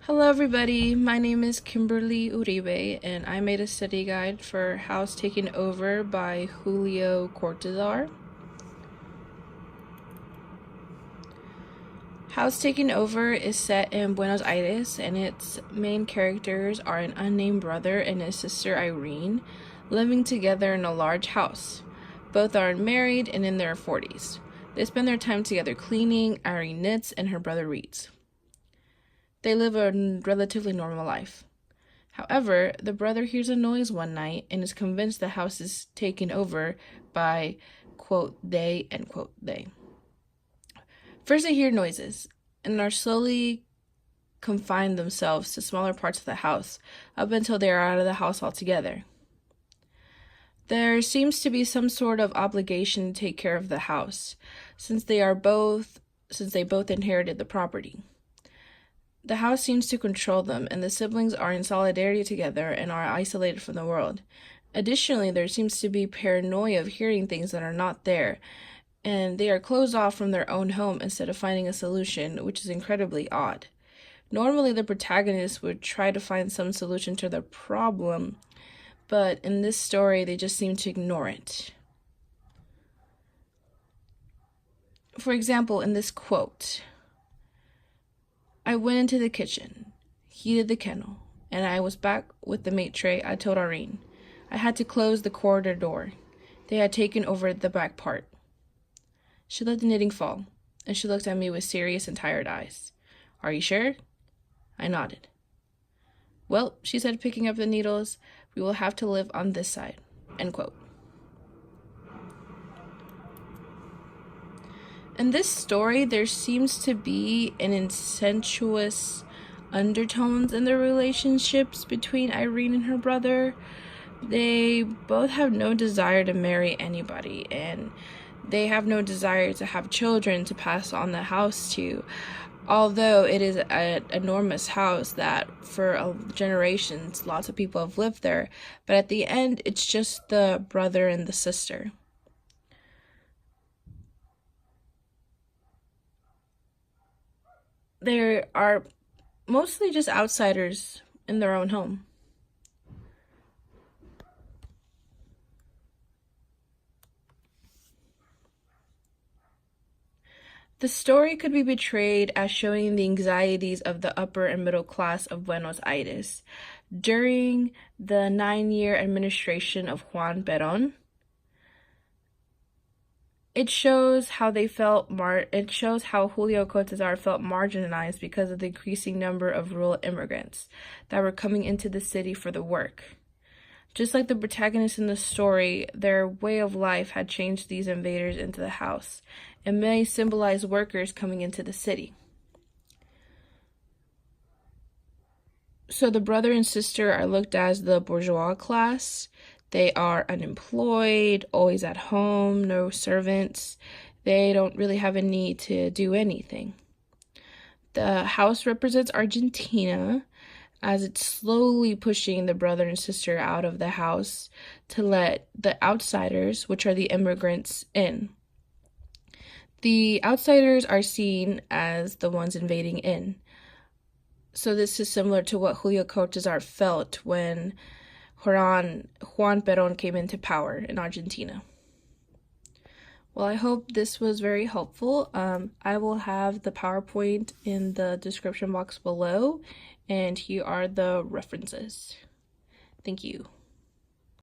Hello everybody, my name is Kimberly Uribe and I made a study guide for House Taken Over by Julio Cortázar. House Taken Over is set in Buenos Aires and its main characters are an unnamed brother and his sister Irene living together in a large house. Both are unmarried and in their 40s. They spend their time together cleaning, Irene knits, and her brother reads. They live a relatively normal life. However, the brother hears a noise one night and is convinced the house is taken over by, quote, they, end quote, they. First, they hear noises and are slowly confine themselves to smaller parts of the house up until they are out of the house altogether. There seems to be some sort of obligation to take care of the house, since they both inherited the property. The house seems to control them, and the siblings are in solidarity together and are isolated from the world. Additionally, there seems to be paranoia of hearing things that are not there, and they are closed off from their own home instead of finding a solution, which is incredibly odd. Normally, the protagonist would try to find some solution to the problem, but in this story, they just seem to ignore it. For example, in this quote, I went into the kitchen, heated the kettle, and I was back with the mate tray. I told Irene. I had to close the corridor door. They had taken over the back part. She let the knitting fall, and she looked at me with serious and tired eyes. Are you sure? I nodded. Well, she said, picking up the needles, we will have to live on this side. End quote. In this story, there seems to be an incestuous undertones in the relationships between Irene and her brother. They both have no desire to marry anybody, and they have no desire to have children to pass on the house to, although it is an enormous house that for generations lots of people have lived there. But at the end, it's just the brother and the sister. They are mostly just outsiders in their own home. The story could be portrayed as showing the anxieties of the upper and middle class of Buenos Aires during the 9-year administration of Juan Perón. It shows how Julio Cortázar felt marginalized because of the increasing number of rural immigrants that were coming into the city for the work. Just like the protagonists in the story, their way of life had changed these invaders into the house, and may symbolize workers coming into the city. So the brother and sister are looked as the bourgeois class. They are unemployed, always at home, no servants. They don't really have a need to do anything. The house represents Argentina, as it's slowly pushing the brother and sister out of the house to let the outsiders, which are the immigrants, in. The outsiders are seen as the ones invading in. So this is similar to what Julio Cortázar felt when Juan Perón came into power in Argentina. Well, I hope this was very helpful. I will have the PowerPoint in the description box below, and here are the references. Thank you.